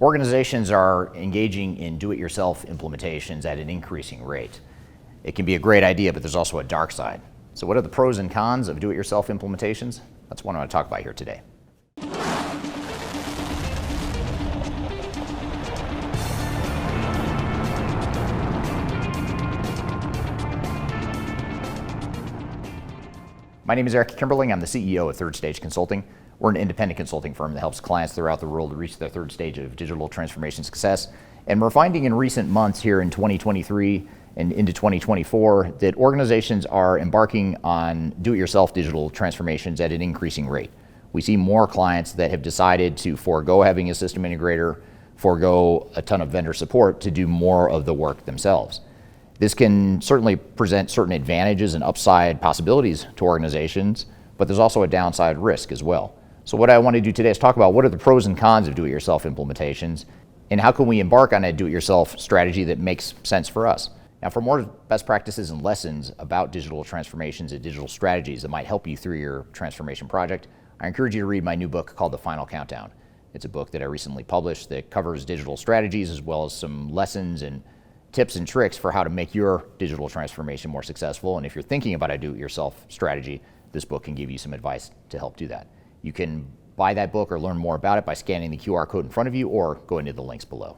Organizations are engaging in do-it-yourself implementations at an increasing rate. It can be a great idea, but there's also a dark side. So what are the pros and cons of do-it-yourself implementations? That's what I want to talk about here today. My name is Eric Kimberling. I'm the CEO of Third Stage Consulting. We're an independent consulting firm that helps clients throughout the world reach their third stage of digital transformation success. And we're finding in recent months here in 2023 and into 2024 that organizations are embarking on do-it-yourself digital transformations at an increasing rate. We see more clients that have decided to forego having a system integrator, forego a ton of vendor support to do more of the work themselves. This can certainly present certain advantages and upside possibilities to organizations, but there's also a downside risk as well. So what I want to do today is talk about what are the pros and cons of do-it-yourself implementations, and how can we embark on a do-it-yourself strategy that makes sense for us. Now, for more best practices and lessons about digital transformations and digital strategies that might help you through your transformation project, I encourage you to read my new book called The Final Countdown. It's a book that I recently published that covers digital strategies as well as some lessons and tips and tricks for how to make your digital transformation more successful. And if you're thinking about a do-it-yourself strategy, this book can give you some advice to help do that. You can buy that book or learn more about it by scanning the QR code in front of you or go into the links below.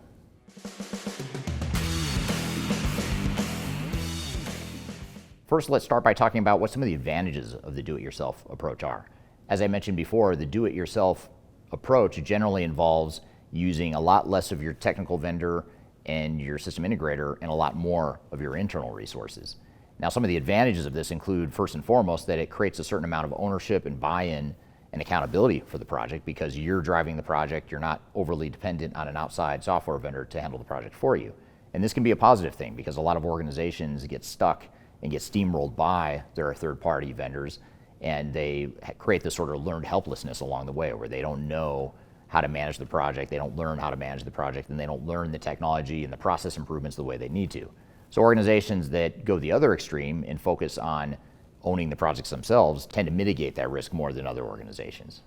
First, let's start by talking about what some of the advantages of the do-it-yourself approach are. As I mentioned before, the do-it-yourself approach generally involves using a lot less of your technical vendor and your system integrator and a lot more of your internal resources. Now, some of the advantages of this include, first and foremost, that it creates a certain amount of ownership and buy-in and accountability for the project because you're driving the project. You're not overly dependent on an outside software vendor to handle the project for you. And this can be a positive thing because a lot of organizations get stuck and get steamrolled by their third-party vendors, and they create this sort of learned helplessness along the way where they don't know how to manage the project, they don't learn how to manage the project, and they don't learn the technology and the process improvements the way they need to. So organizations that go the other extreme and focus on owning the projects themselves tend to mitigate that risk more than other organizations.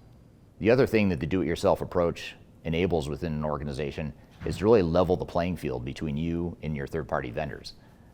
The other thing that the do-it-yourself approach enables within an organization is to really level the playing field between you and your third-party vendors.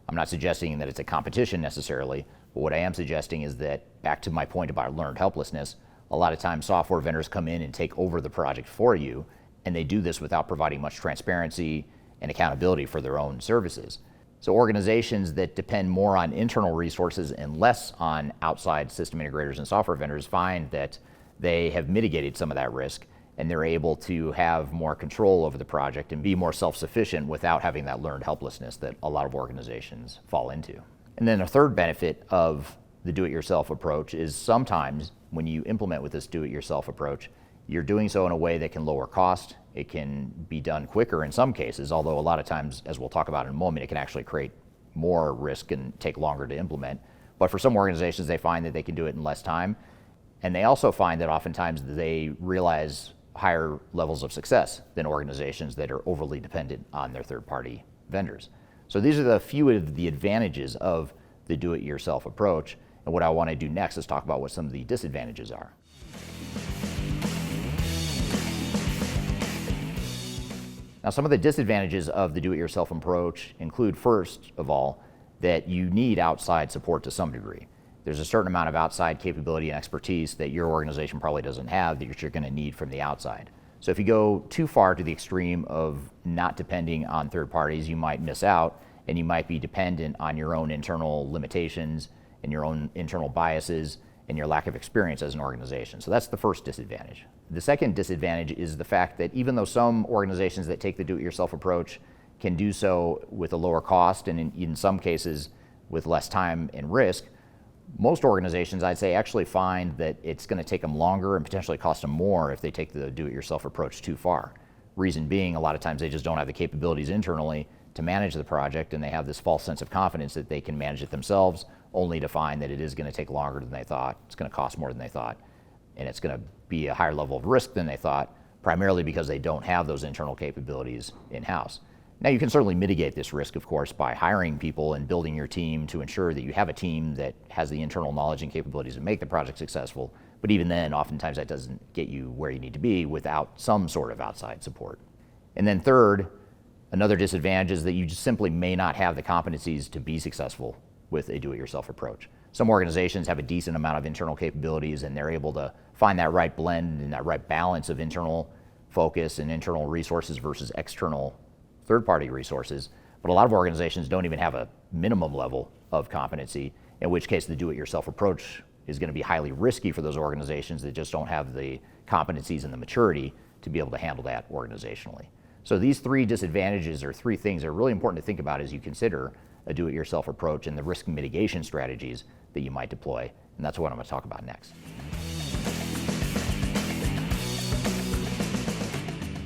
I'm not suggesting that it's a competition necessarily, but what I am suggesting is that, back to my point about learned helplessness, a lot of times software vendors come in and take over the project for you, and they do this without providing much transparency and accountability for their own services. So organizations that depend more on internal resources and less on outside system integrators and software vendors find that they have mitigated some of that risk, and they're able to have more control over the project and be more self-sufficient without having that learned helplessness that a lot of organizations fall into. And then a third benefit of the do-it-yourself approach is sometimes when you implement with this do-it-yourself approach, you're doing so in a way that can lower cost. It can be done quicker in some cases, although a lot of times, as we'll talk about in a moment, it can actually create more risk and take longer to implement. But for some organizations, they find that they can do it in less time. And they also find that oftentimes they realize higher levels of success than organizations that are overly dependent on their third-party vendors. So these are the few of the advantages of the do-it-yourself approach. And what I want to do next is talk about what some of the disadvantages are. Now, some of the disadvantages of the do-it-yourself approach include, first of all, that you need outside support to some degree. There's a certain amount of outside capability and expertise that your organization probably doesn't have that you're going to need from the outside. So if you go too far to the extreme of not depending on third parties, you might miss out, and you might be dependent on your own internal limitations and your own internal biases and your lack of experience as an organization. So that's the first disadvantage. The second disadvantage is the fact that even though some organizations that take the do-it-yourself approach can do so with a lower cost and in some cases with less time and risk, most organizations, I'd say, actually find that it's going to take them longer and potentially cost them more if they take the do-it-yourself approach too far. Reason being, a lot of times they just don't have the capabilities internally to manage the project, and they have this false sense of confidence that they can manage it themselves, only to find that it is going to take longer than they thought, it's going to cost more than they thought, and it's going to be a higher level of risk than they thought, primarily because they don't have those internal capabilities in-house. Now, you can certainly mitigate this risk, of course, by hiring people and building your team to ensure that you have a team that has the internal knowledge and capabilities to make the project successful. But even then, oftentimes that doesn't get you where you need to be without some sort of outside support. And then third, another disadvantage is that you just simply may not have the competencies to be successful with a do-it-yourself approach. Some organizations have a decent amount of internal capabilities and they're able to find that right blend and that right balance of internal focus and internal resources versus external third-party resources. But a lot of organizations don't even have a minimum level of competency, in which case the do-it-yourself approach is going to be highly risky for those organizations that just don't have the competencies and the maturity to be able to handle that organizationally. So these three disadvantages are three things that are really important to think about as you consider a do-it-yourself approach and the risk mitigation strategies that you might deploy. And that's what I'm going to talk about next.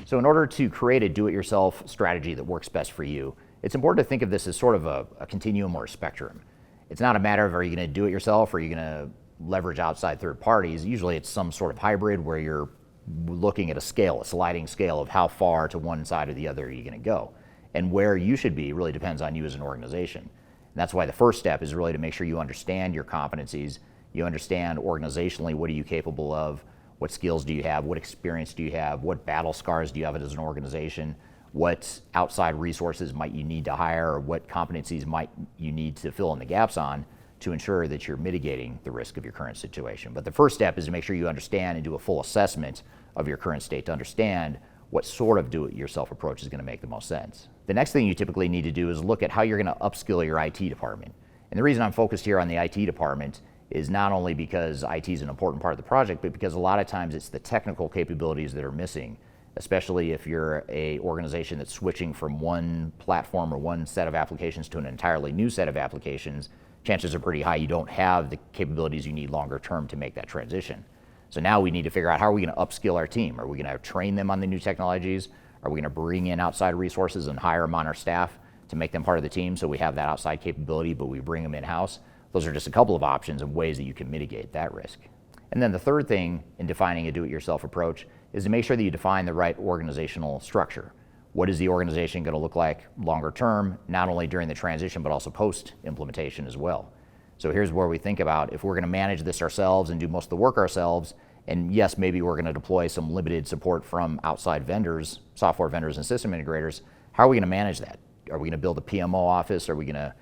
So in order to create a do-it-yourself strategy that works best for you, it's important to think of this as sort of a continuum or a spectrum. It's not a matter of are you going to do it yourself or are you going to leverage outside third parties. Usually it's some sort of hybrid where you're looking at a scale, a sliding scale of how far to one side or the other are you going to go. And where you should be really depends on you as an organization. And that's why the first step is really to make sure you understand your competencies, you understand organizationally what are you capable of, what skills do you have, what experience do you have, what battle scars do you have as an organization, what outside resources might you need to hire, or what competencies might you need to fill in the gaps on to ensure that you're mitigating the risk of your current situation. But the first step is to make sure you understand and do a full assessment of your current state to understand what sort of do-it-yourself approach is going to make the most sense. The next thing you typically need to do is look at how you're going to upskill your IT department. And the reason I'm focused here on the IT department is not only because IT is an important part of the project, but because a lot of times it's the technical capabilities that are missing, especially if you're an organization that's switching from one platform or one set of applications to an entirely new set of applications. Chances are pretty high you don't have the capabilities you need longer term to make that transition. So now we need to figure out how are we going to upskill our team? Are we going to train them on the new technologies? Are we going to bring in outside resources and hire them on our staff to make them part of the team so we have that outside capability but we bring them in-house? Those are just a couple of options and ways that you can mitigate that risk. And then the third thing in defining a do-it-yourself approach is to make sure that you define the right organizational structure. What is the organization going to look like longer term, not only during the transition, but also post-implementation as well? So here's where we think about if we're going to manage this ourselves and do most of the work ourselves, and yes, maybe we're going to deploy some limited support from outside vendors, software vendors and system integrators, how are we going to manage that? Are we going to build a PMO office? Are we going to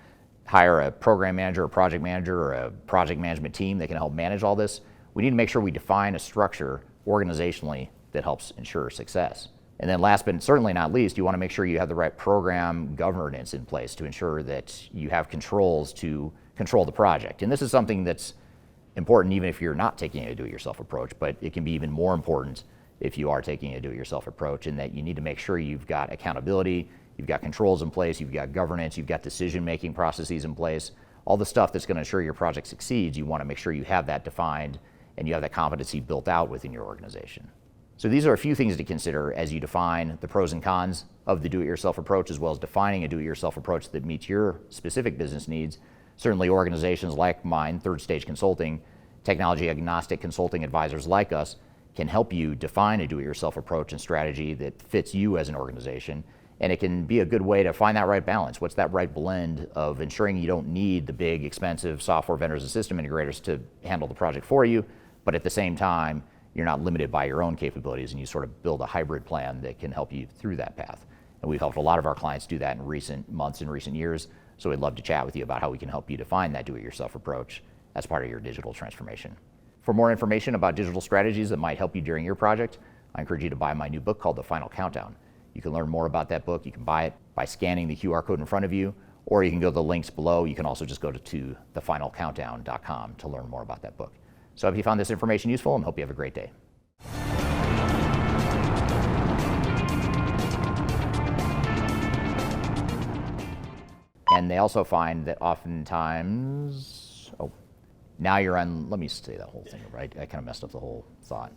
hire a program manager, a project manager, or a project management team that can help manage all this? We need to make sure we define a structure organizationally that helps ensure success. And then last but certainly not least, you want to make sure you have the right program governance in place to ensure that you have controls to control the project. And this is something that's important even if you're not taking a do-it-yourself approach, but it can be even more important if you are taking a do-it-yourself approach, in that you need to make sure you've got accountability, you've got controls in place, you've got governance, you've got decision-making processes in place. All the stuff that's going to ensure your project succeeds, you want to make sure you have that defined and you have that competency built out within your organization. So these are a few things to consider as you define the pros and cons of the do-it-yourself approach, as well as defining a do-it-yourself approach that meets your specific business needs. Certainly organizations like mine, Third Stage Consulting, technology agnostic consulting advisors like us, can help you define a do-it-yourself approach and strategy that fits you as an organization. And it can be a good way to find that right balance. What's that right blend of ensuring you don't need the big, expensive software vendors and system integrators to handle the project for you, but at the same time, you're not limited by your own capabilities, and you sort of build a hybrid plan that can help you through that path. And we've helped a lot of our clients do that in recent months and recent years, so we'd love to chat with you about how we can help you define that do-it-yourself approach as part of your digital transformation. For more information about digital strategies that might help you during your project, I encourage you to buy my new book called The Final Countdown. You can learn more about that book. You can buy it by scanning the QR code in front of you, or you can go to the links below. You can also just go to thefinalcountdown.com to learn more about that book. So I hope you found this information useful and hope you have a great day. And they also find that oftentimes, now you're on, let me say that whole thing, right? I kind of messed up the whole thought.